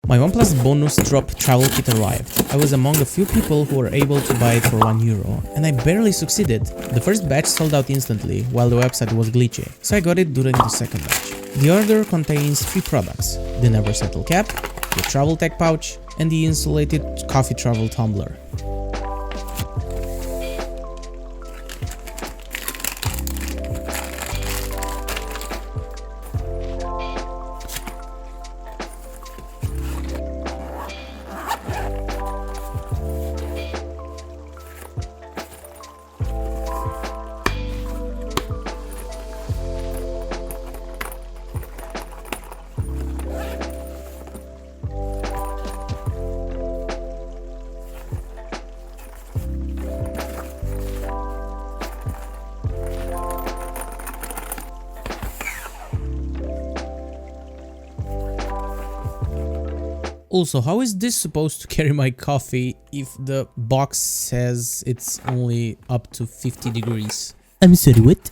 My OnePlus bonus drop travel kit arrived. I was among a few people who were able to buy it for €1, and I barely succeeded. The first batch sold out instantly, while the website was glitchy, so I got it during the second batch. The order contains 3 products: the Never Settle cap, the travel tech pouch, and the insulated coffee travel tumbler. Also, how is this supposed to carry my coffee if the box says it's only up to 50 degrees? I'm sorry, what?